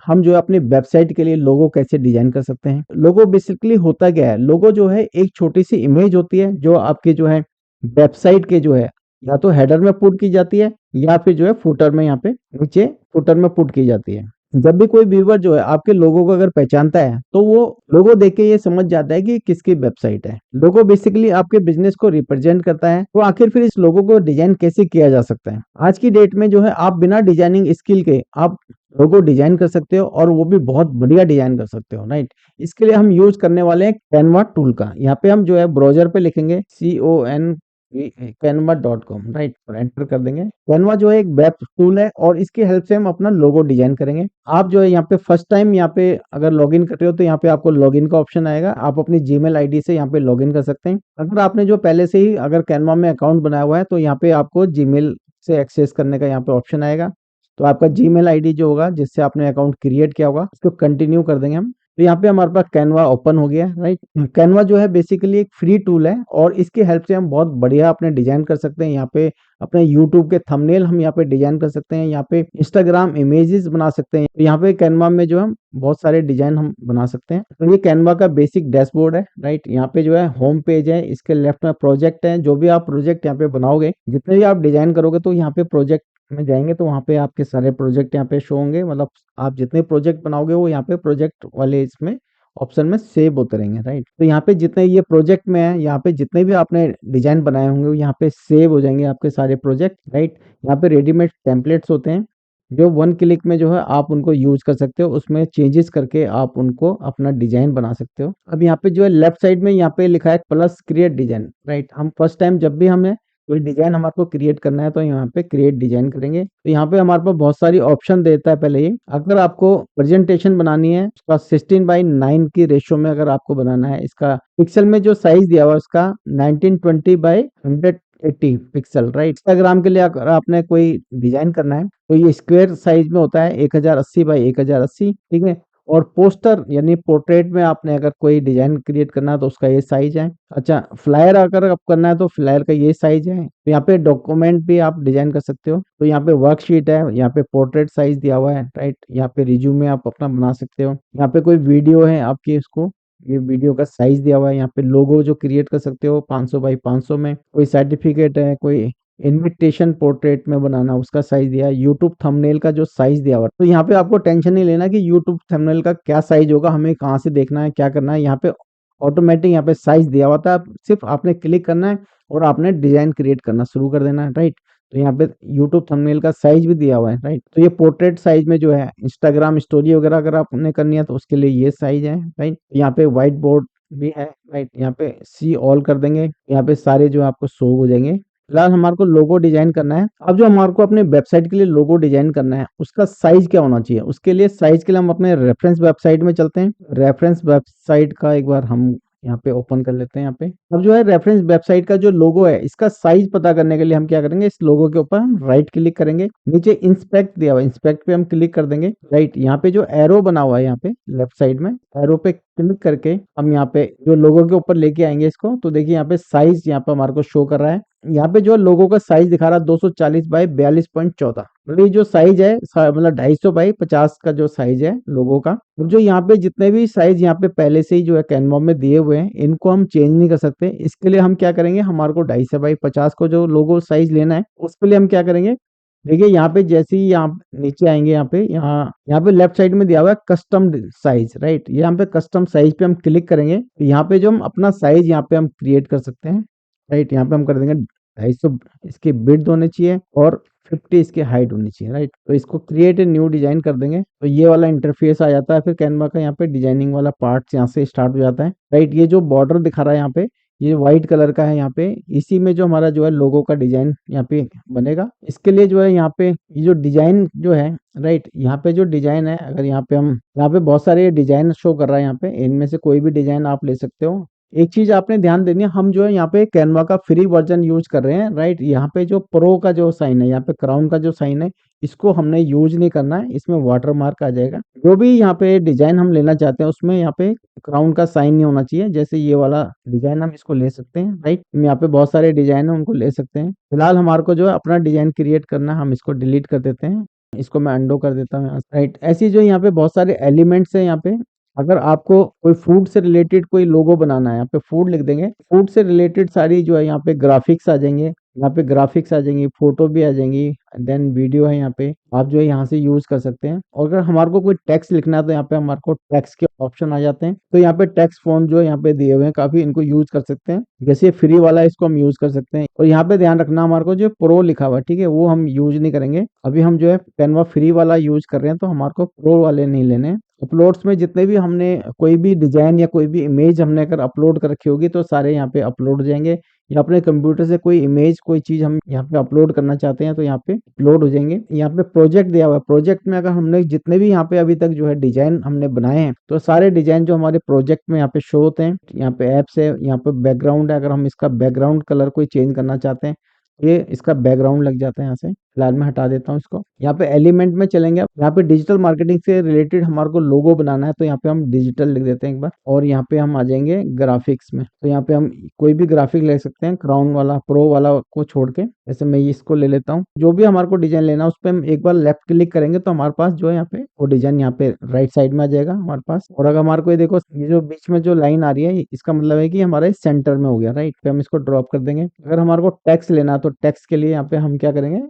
हम जो है अपनी वेबसाइट के लिए लोगो कैसे डिजाइन कर सकते हैं। लोगो बेसिकली होता क्या है, लोगो जो है एक छोटी सी इमेज होती है जो आपके जो है वेबसाइट के जो है या तो हेडर में पुट की जाती है या फिर जो है फुटर में यहाँ पे नीचे फुटर में पुट की जाती है। जब भी कोई व्यूवर जो है आपके लोगो को अगर पहचानता है तो वो लोगो देख के ये समझ जाता है कि किसकी वेबसाइट है। लोगो बेसिकली आपके बिजनेस को रिप्रेजेंट करता है। तो आखिर फिर इस लोगो को डिजाइन कैसे किया जा सकता है। आज की डेट में जो है आप बिना डिजाइनिंग स्किल के आप लोगो डिजाइन कर सकते हो और वो भी बहुत बढ़िया डिजाइन कर सकते हो, राइट। इसके लिए हम यूज करने वाले हैं कैनवा टूल का। यहाँ पे हम जो है ब्राउजर पे लिखेंगे canva.com, राइट, और एंटर कर देंगे। कैनवा जो है एक वेब टूल है और इसकी हेल्प से हम अपना लोगो डिजाइन करेंगे। आप जो है यहाँ पे फर्स्ट टाइम यहाँ पे अगर लॉगिन कर रहे हो तो यहाँ पे आपको लॉगिन का ऑप्शन आएगा। आप अपनी जीमेल आईडी से यहाँ पे लॉगिन कर सकते हैं। अगर आपने जो पहले से ही अगर कैनवा में अकाउंट बनाया हुआ है तो यहाँ पे आपको जीमेल से एक्सेस करने का यहाँ पे ऑप्शन आएगा। तो आपका जीमेल आईडी जो होगा जिससे आपने अकाउंट क्रिएट किया होगा उसको कंटिन्यू कर देंगे हम। तो यहाँ पे हमारे पास कैनवा ओपन हो गया, राइट। कैनवा जो है बेसिकली एक फ्री टूल है और इसकी हेल्प से हम बहुत बढ़िया अपने डिजाइन कर सकते हैं। यहाँ पे अपने यूट्यूब के थंबनेल हम यहाँ पे डिजाइन कर सकते हैं, यहाँ पे इंस्टाग्राम इमेजेस बना सकते हैं। तो यहाँ पे कैनवा में जो हम बहुत सारे डिजाइन हम बना सकते हैं। तो ये कैनवा का बेसिक डैशबोर्ड है, राइट। यहाँ पे जो है होम पेज है, इसके लेफ्ट में प्रोजेक्ट है। जो भी आप प्रोजेक्ट यहाँ पे बनाओगे, जितने भी आप डिजाइन करोगे तो यहाँ पे प्रोजेक्ट में जाएंगे तो वहाँ पे आपके सारे प्रोजेक्ट यहाँ पे शो होंगे। मतलब आप जितने प्रोजेक्ट बनाओगे वो यहाँ पे प्रोजेक्ट वाले इसमें ऑप्शन में सेव होते रहेंगे, राइट। तो यहाँ पे जितने ये प्रोजेक्ट में है, यहाँ पे जितने भी आपने डिजाइन बनाए होंगे वो यहाँ पे सेव हो जाएंगे आपके सारे प्रोजेक्ट, राइट। यहाँ पे रेडीमेड टेम्पलेट्स होते हैं जो वन क्लिक में जो है आप उनको यूज कर सकते हो। उसमें चेंजेस करके आप उनको अपना डिजाइन बना सकते हो। अब यहाँ पे जो है लेफ्ट साइड में यहाँ पे लिखा है प्लस क्रिएट डिजाइन, राइट। हम फर्स्ट टाइम जब भी हमें कोई डिजाइन हमारे को क्रिएट करना है तो यहाँ पे क्रिएट डिजाइन करेंगे। तो यहाँ पे हमारे पास बहुत सारी ऑप्शन देता है। पहले ही अगर आपको प्रेजेंटेशन बनानी है उसका 16:9 की रेशियो में अगर आपको बनाना है, इसका पिक्सल में जो साइज दिया हुआ है उसका 1920x180 पिक्सल, राइट। इंस्टाग्राम के लिए अगर आपने कोई डिजाइन करना है तो ये स्क्वायर साइज में होता है 1080x1080, ठीक है। और पोस्टर यानी पोर्ट्रेट में आपने अगर कोई डिजाइन क्रिएट करना है तो उसका ये साइज है। अच्छा, फ्लायर अगर आप करना है तो फ्लायर का ये साइज है। तो यहाँ पे डॉक्यूमेंट भी आप डिजाइन कर सकते हो। तो यहाँ पे वर्कशीट है, यहाँ पे पोर्ट्रेट साइज दिया हुआ है, राइट। यहाँ पे रिज्यूमे आप अपना बना सकते हो। यहाँ पे कोई वीडियो है आपकी, उसको ये वीडियो का साइज दिया हुआ है। यहाँ पे लोगो जो क्रिएट कर सकते हो 500x500 में। कोई सर्टिफिकेट है, कोई इनविटेशन पोर्ट्रेट में बनाना उसका साइज दिया है। यूट्यूब थंबनेल का जो साइज दिया हुआ है, तो यहाँ पे आपको टेंशन नहीं लेना कि यूट्यूब थंबनेल का क्या साइज होगा, हमें कहाँ से देखना है, क्या करना है। यहाँ पे ऑटोमेटिक यहाँ पे साइज दिया हुआ था, सिर्फ आपने क्लिक करना है और आपने डिजाइन क्रिएट करना शुरू कर देना है, राइट। तो यहाँ पे यूट्यूब थंबनेल का साइज भी दिया हुआ है, राइट। तो ये पोर्ट्रेट साइज में जो है इंस्टाग्राम स्टोरी वगैरह अगर आपने करनी है तो उसके लिए ये साइज है, राइट। यहाँ पे व्हाइट बोर्ड भी है, राइट। यहाँ पे सी ऑल कर देंगे, यहाँ पे सारे जो आपको शो हो जाएंगे। फिलहाल हमारे को लोगो डिजाइन करना है। अब जो हमारे को अपने वेबसाइट के लिए लोगो डिजाइन करना है उसका साइज क्या होना चाहिए, उसके लिए साइज के लिए हम अपने रेफरेंस वेबसाइट में चलते हैं। रेफरेंस वेबसाइट का एक बार हम यहाँ पे ओपन कर लेते हैं। यहाँ पे अब जो है रेफरेंस वेबसाइट का जो लोगो है इसका साइज पता करने के लिए हम क्या करेंगे, इस लोगो के ऊपर हम राइट क्लिक करेंगे। नीचे इंस्पेक्ट दिया हुआ है, इंस्पेक्ट पे हम क्लिक कर देंगे, राइट। यहाँ पे जो एरो बना हुआ है यहाँ पे लेफ्ट साइड में, एरो पे क्लिक करके हम यहाँ पे जो लोगो के ऊपर लेके आएंगे इसको। तो देखिए यहाँ पे साइज यहाँ पे हमारे को शो कर रहा है। यहाँ पे जो लोगो का साइज दिखा रहा है 240x42.14, मतलब ये जो साइज है मतलब 250x50 का जो साइज है लोगो का। और जो यहाँ पे जितने भी साइज यहाँ पे पहले से ही जो है कैनवा में दिए हुए हैं इनको हम चेंज नहीं कर सकते। इसके लिए हम क्या करेंगे, हमारे को 250x50 को जो लोगो साइज लेना है उसके लिए हम क्या करेंगे, देखिए यहाँ पे जैसे ही यहाँ नीचे आएंगे, यहाँ पे लेफ्ट साइड में दिया हुआ है कस्टम साइज, राइट। यहाँ पे कस्टम साइज पे हम क्लिक करेंगे तो यहाँ पे जो हम अपना साइज यहाँ पे हम क्रिएट कर सकते हैं, राइट। यहाँ पे हम कर देंगे 250 इसकी विड्थ होनी चाहिए और 50 इसकी हाइट होनी चाहिए, राइट। तो इसको क्रिएट ए न्यू डिजाइन कर देंगे तो ये वाला इंटरफेस आ जाता है। फिर कैनवा का यहाँ पे डिजाइनिंग वाला पार्ट यहाँ से स्टार्ट हो जाता है, राइट। ये जो बॉर्डर दिखा रहा है यहाँ पे ये व्हाइट कलर का है, यहाँ पे इसी में जो हमारा जो है लोगो का डिजाइन यहाँ पे बनेगा। इसके लिए जो है यहाँ पे ये जो डिजाइन जो है, राइट, यहाँ पे जो डिजाइन है, अगर यहाँ पे हम यहाँ पे बहुत सारे डिजाइन शो कर रहा है, यहाँ पे इनमें से कोई भी डिजाइन आप ले सकते हो। एक चीज आपने ध्यान देनी है, हम जो है यहाँ पे कैनवा का फ्री वर्जन यूज कर रहे हैं, राइट। यहाँ पे जो प्रो का जो साइन है, यहाँ पे क्राउन का जो साइन है, इसको हमने यूज नहीं करना है, इसमें वाटर मार्क आ जाएगा। जो भी यहाँ पे डिजाइन हम लेना चाहते हैं उसमें यहाँ पे क्राउन का साइन नहीं होना चाहिए। जैसे ये वाला डिजाइन हम इसको ले सकते हैं, राइट। यहाँ पे बहुत सारे डिजाइन है उनको ले सकते हैं। फिलहाल हमारे को जो है अपना डिजाइन क्रिएट करना है, हम इसको डिलीट कर देते हैं। इसको मैं अंडो कर देता हूँ यहाँ से, राइट। ऐसी जो यहाँ पे बहुत सारे एलिमेंट्स हैं यहाँ पे, अगर आपको कोई फूड से रिलेटेड कोई लोगो बनाना है, यहाँ पे फूड लिख देंगे, फूड से रिलेटेड सारी जो है यहाँ पे ग्राफिक्स आ जाएंगे, यहाँ पे ग्राफिक्स आ जाएंगी, फोटो भी आ जाएंगी, देन वीडियो है यहाँ पे, आप जो है यहाँ से यूज कर सकते हैं। और अगर हमारे को कोई टेक्स्ट लिखना है तो यहाँ पे हमारे को टेक्स्ट के ऑप्शन आ जाते हैं, तो यहाँ पे टेक्स्ट फॉन्ट जो है यहाँ पे दिए हुए हैं काफी, इनको यूज कर सकते हैं। जैसे फ्री वाला है, इसको हम यूज कर सकते हैं। और यहाँ पे ध्यान रखना, हमारे को जो प्रो लिखा हुआ है, ठीक है, वो हम यूज नहीं करेंगे। अभी हम जो है कैनवा फ्री वाला यूज कर रहे हैं, तो हमारे को प्रो वाले नहीं लेने हैं। अपलोड्स में जितने भी हमने कोई भी डिजाइन या कोई भी इमेज हमने अगर अपलोड कर रखी होगी, तो सारे यहाँ पे अपलोड हो जाएंगे। या अपने कंप्यूटर से कोई इमेज कोई चीज हम यहाँ पे अपलोड करना चाहते हैं, तो यहाँ पे अपलोड हो जाएंगे। यहाँ पे प्रोजेक्ट दिया हुआ है, प्रोजेक्ट में अगर हमने जितने भी यहाँ पे अभी तक जो है डिजाइन हमने बनाए हैं, तो सारे डिजाइन जो हमारे प्रोजेक्ट में यहाँ पे शो होते हैं। यहाँ पे एप्स है, यहाँ पे बैकग्राउंड है, अगर हम इसका बैकग्राउंड कलर कोई चेंज करना चाहते हैं, ये इसका बैकग्राउंड लग जाता है यहाँ से। फिलहाल मैं हटा देता हूँ इसको। यहाँ पे एलिमेंट में चलेंगे, यहाँ पे डिजिटल मार्केटिंग से रिलेटेड हमारे को लोगो बनाना है, तो यहाँ पे हम डिजिटल लिख देते हैं एक बार। और यहाँ पे हम आ जाएंगे ग्राफिक्स में, तो यहाँ पे हम कोई भी ग्राफिक ले सकते हैं, क्राउन वाला, प्रो वाला को छोड़ के। जैसे मैं इसको ले लेता हूँ, जो भी हमारे को डिजाइन लेना है उस पर हम एक बार लेफ्ट क्लिक करेंगे, तो हमारे पास जो है यहाँ पे वो डिजाइन यहाँ पे राइट साइड में आ जाएगा हमारे पास। और अगर हमारे को ये देखो, ये जो बीच में जो लाइन आ रही है, इसका मतलब है कि हमारे सेंटर में हो गया, राइट। पे हम इसको ड्रॉप कर देंगे। अगर हमारे को टेक्स्ट लेना है, तो टेक्स्ट के लिए यहाँ पे हम क्या करेंगे,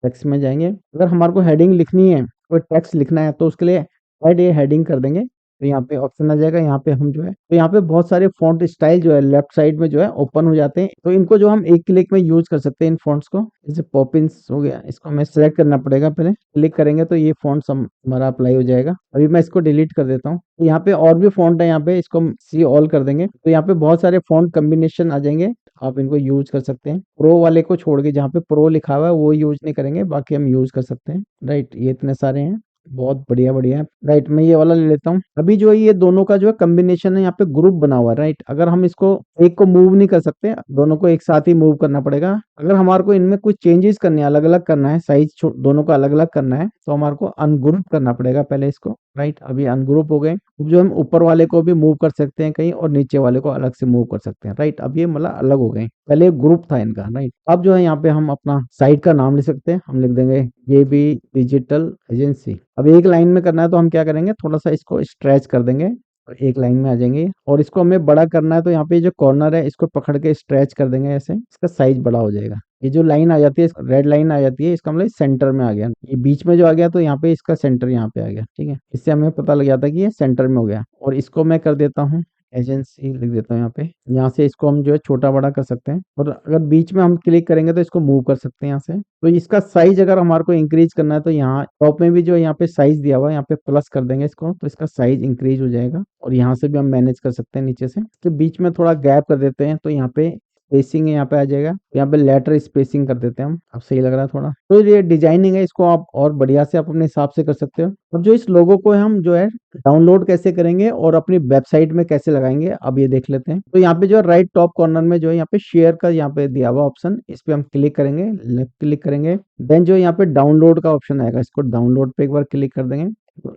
टेक्स्ट में जाएंगे। अगर हमारे को हेडिंग लिखनी है, कोई टेक्स्ट लिखना है, तो उसके लिए ऐड ये हेडिंग कर देंगे, तो यहाँ पे ऑप्शन आ जाएगा। यहाँ पे हम जो है, तो यहाँ पे बहुत सारे फॉन्ट स्टाइल जो है लेफ्ट साइड में जो है ओपन हो जाते हैं, तो इनको जो हम एक क्लिक में यूज कर सकते हैं इन फॉन्ट्स को। जैसे पॉपिंस हो गया, इसको हमें सेलेक्ट करना पड़ेगा, पहले क्लिक करेंगे तो ये फॉन्ट हमारा अप्लाई हो जाएगा। अभी मैं इसको डिलीट कर देता हूँ। तो यहाँ पे और भी फॉन्ट है, यहाँ पे इसको हम सी ऑल कर देंगे, तो यहाँ पे बहुत सारे फॉन्ट कम्बिनेशन आ जाएंगे, आप इनको यूज कर सकते हैं। प्रो वाले को छोड़ के, जहाँ पे प्रो लिखा हुआ है वो यूज नहीं करेंगे, बाकी हम यूज कर सकते हैं, राइट। ये इतने सारे हैं, बहुत बढ़िया बढ़िया है, राइट। मैं ये वाला ले लेता हूँ। अभी जो है ये दोनों का जो है कॉम्बिनेशन है, यहाँ पे ग्रुप बना हुआ है, राइट। अगर हम इसको एक को मूव नहीं कर सकते, दोनों को एक साथ ही मूव करना पड़ेगा। अगर हमारे को इनमें कुछ चेंजेस करने, अलग अलग करना है, साइज दोनों का अलग अलग करना है, तो हमारे को अनग्रुप करना पड़ेगा पहले इसको, राइट। अभी अनग्रुप हो गए। जो हम ऊपर वाले को भी मूव कर सकते हैं कहीं, और नीचे वाले को अलग से मूव कर सकते हैं, राइट। अब ये मतलब अलग हो गए, पहले एक ग्रुप था इनका, राइट। अब जो है यहाँ पे हम अपना साइट का नाम लिख सकते हैं, हम लिख देंगे ये भी डिजिटल एजेंसी। अब एक लाइन में करना है, तो हम क्या करेंगे, थोड़ा सा इसको स्ट्रेच कर देंगे, और एक लाइन में आ जाएंगे। और इसको हमें बड़ा करना है, तो यहाँ पे जो कॉर्नर है, इसको पकड़ के स्ट्रेच कर देंगे ऐसे, इसका साइज बड़ा हो जाएगा। ये जो लाइन आ जाती है, रेड लाइन आ जाती है, इसका मतलब सेंटर में आ गया। ये बीच में जो आ गया, तो यहाँ पे इसका सेंटर यहाँ पे आ गया, ठीक है। इससे हमें पता लग जाता है कि ये सेंटर में हो गया। और इसको मैं कर देता हूँ एजेंसी, लिख देता हूँ यहाँ पे। यहाँ से इसको हम जो है छोटा बड़ा कर सकते हैं, और अगर बीच में हम क्लिक करेंगे तो इसको मूव कर सकते हैं यहाँ से। तो इसका साइज अगर हमारे को इंक्रीज करना है, तो यहाँ टॉप में भी जो यहाँ पे साइज दिया हुआ है, यहाँ पे प्लस कर देंगे इसको, तो इसका साइज इंक्रीज हो जाएगा। और यहाँ से भी हम मैनेज कर सकते हैं नीचे से। तो बीच में थोड़ा गैप कर देते हैं, तो यहाँ पे स्पेसिंग है, यहाँ पे आ जाएगा। यहाँ पे लेटर स्पेसिंग कर देते हैं हम, अब सही लग रहा है थोड़ा। तो ये डिजाइनिंग है, इसको आप और बढ़िया से आप अपने हिसाब से कर सकते हो। अब जो इस लोगो को हम जो है डाउनलोड कैसे करेंगे और अपनी वेबसाइट में कैसे लगाएंगे, अब ये देख लेते हैं। तो यहाँ पे जो है राइट टॉप कॉर्नर में जो है यहाँ पे शेयर का यहाँ पे दिया हुआ ऑप्शन, इस पे हम क्लिक करेंगे, लेफ्ट क्लिक करेंगे। देन जो यहाँ पे डाउनलोड का ऑप्शन आएगा, इसको डाउनलोड पे एक बार क्लिक कर देंगे।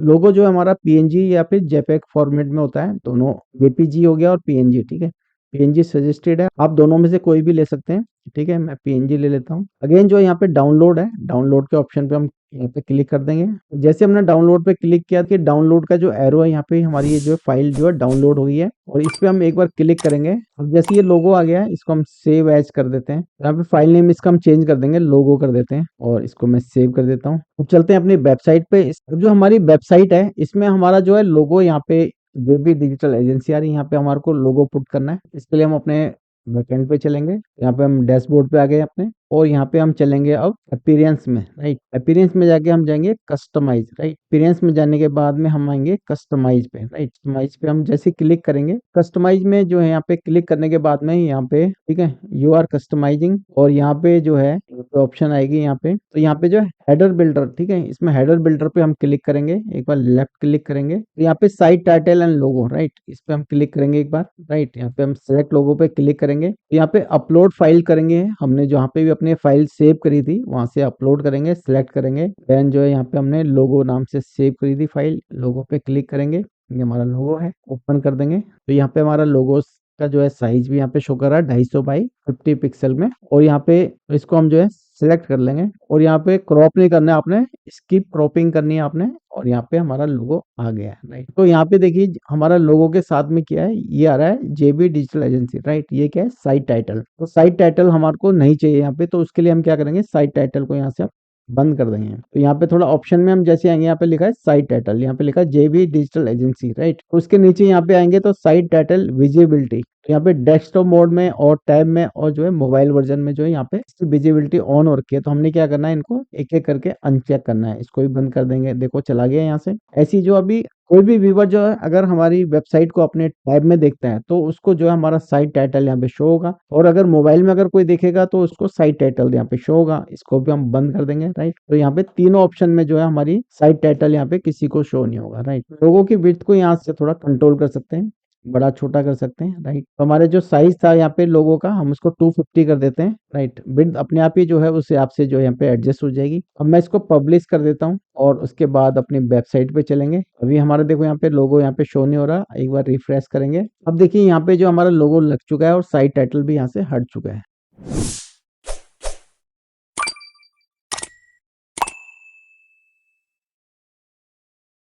लोगो जो है हमारा पीएनजी या फिर जेपेग फॉर्मेट में होता है, दोनों जेपीजी हो गया और पीएनजी, ठीक है। पीएनजी सजेस्टेड है, आप दोनों में से कोई भी ले सकते हैं, ठीक है। मैं पीएनजी ले लेता हूँ। अगेन जो यहाँ पे डाउनलोड है, डाउनलोड के ऑप्शन पे हम यहाँ पे क्लिक कर देंगे। जैसे हमने डाउनलोड पे क्लिक किया कि डाउनलोड का जो एरो है, यहाँ पे हमारी ये जो है फाइल जो है डाउनलोड हो गई है, और इस पे हम एक बार क्लिक करेंगे। अब जैसे ये लोगो आ गया है, इसको हम सेव एज कर देते हैं। यहाँ पे फाइल नेम इसका हम चेंज कर देंगे, लोगो कर देते हैं, और इसको मैं सेव कर देता हूँ। अब चलते हैं अपनी वेबसाइट पे। जो हमारी वेबसाइट है, इसमें हमारा जो है लोगो यहाँ पे जो भी डिजिटल एजेंसी आ रही है, यहाँ पे हमारे को लोगो पुट करना है। इसके लिए हम अपने बैकएंड पे चलेंगे, यहाँ पे हम डैशबोर्ड पे आ गए अपने, और यहाँ पे हम चलेंगे अब अपीयरेंस में, राइट। अपीयरेंस में जाके हम जाएंगे कस्टमाइज, राइट। अपीयरेंस में जाने के बाद में हम आएंगे कस्टमाइज पे, राइट। कस्टमाइज पे हम जैसे क्लिक करेंगे, कस्टमाइज में जो है यहाँ पे क्लिक करने के बाद में यहाँ पे, ठीक है, यू आर कस्टमाइजिंग, और यहाँ पे जो है ऑप्शन आएगी यहाँ पे, तो यहाँ पे जो है हेडर बिल्डर, ठीक है। इसमें हेडर बिल्डर पे हम क्लिक करेंगे, एक बार लेफ्ट क्लिक करेंगे, तो यहाँ पे site title and logo, right, इस पे हम क्लिक करेंगे एक बार, राइट। यहाँ पे हम सेलेक्ट लोगो पे क्लिक करेंगे, तो यहाँ पे अपलोड फाइल करेंगे, हमने जहाँ पे भी अपने फाइल सेव करी थी वहां से अपलोड करेंगे, सिलेक्ट करेंगे। देन जो है यहाँ पे हमने लोगो नाम से सेव करी थी फाइल, लोगो पे क्लिक करेंगे, ये हमारा लोगो है, ओपन कर देंगे। तो यहाँ पे हमारा लोगो का जो है साइज भी यहाँ पे शो कर रहा है 250 बाई 50 पिक्सल में, और यहाँ पे इसको हम जो है सिलेक्ट कर लेंगे और यहाँ पे क्रॉप नहीं करना है आपने, स्किप क्रॉपिंग करनी है आपने और यहाँ पे हमारा लोगो आ गया है, राइट। तो यहाँ पे देखिए हमारा लोगो के साथ में क्या है, ये आ रहा है जेबी डिजिटल एजेंसी, राइट। ये क्या है, साइट टाइटल। तो साइट टाइटल हमारे को नहीं चाहिए यहाँ पे, तो उसके लिए हम क्या करेंगे, साइट टाइटल को यहाँ से आप बंद कर देंगे। तो यहाँ पे थोड़ा ऑप्शन में हम जैसे आएंगे, यहाँ पे लिखा है साइट टाइटल, यहाँ पे लिखा है जेबी डिजिटल एजेंसी, राइट। उसके नीचे यहाँ पे आएंगे तो साइट टाइटल विजिबिलिटी, तो यहाँ पे डेस्कटॉप मोड में और टैब में और जो है मोबाइल वर्जन में जो है यहाँ पे इसकी विजिबिलिटी ऑन हो रखी है। तो हमने क्या करना है, इनको एक एक करके अनचेक करना है। इसको भी बंद कर देंगे, देखो चला गया यहाँ से। ऐसी जो अभी कोई भी व्यूवर जो है अगर हमारी वेबसाइट को अपने टैब में देखता है तो उसको जो है हमारा साइट टाइटल यहाँ पे शो होगा, और अगर मोबाइल में अगर कोई देखेगा तो उसको साइट टाइटल यहाँ पे शो होगा। इसको भी हम बंद कर देंगे, राइट। तो यहाँ पे तीनों ऑप्शन में जो है हमारी साइट टाइटल यहाँ पे किसी को शो नहीं होगा, राइट। लोगों की विड्थ को यहाँ से थोड़ा कंट्रोल कर सकते हैं, बड़ा छोटा कर सकते हैं, राइट। तो हमारे जो साइज था यहाँ पे लोगों का, हम उसको 250 कर देते हैं, राइट। विड्थ अपने आप ही जो है उस हिसाब से जो है यहाँ पे एडजस्ट हो जाएगी। अब मैं इसको पब्लिश कर देता हूँ और उसके बाद अपनी वेबसाइट पे चलेंगे। अभी हमारा देखो यहाँ पे लोगो यहाँ पे शो नहीं हो रहा, एक बार रिफ्रेश करेंगे। अब देखिए यहाँ पे जो हमारा लोगो लग चुका है और साइट टाइटल भी यहाँ से हट चुका है।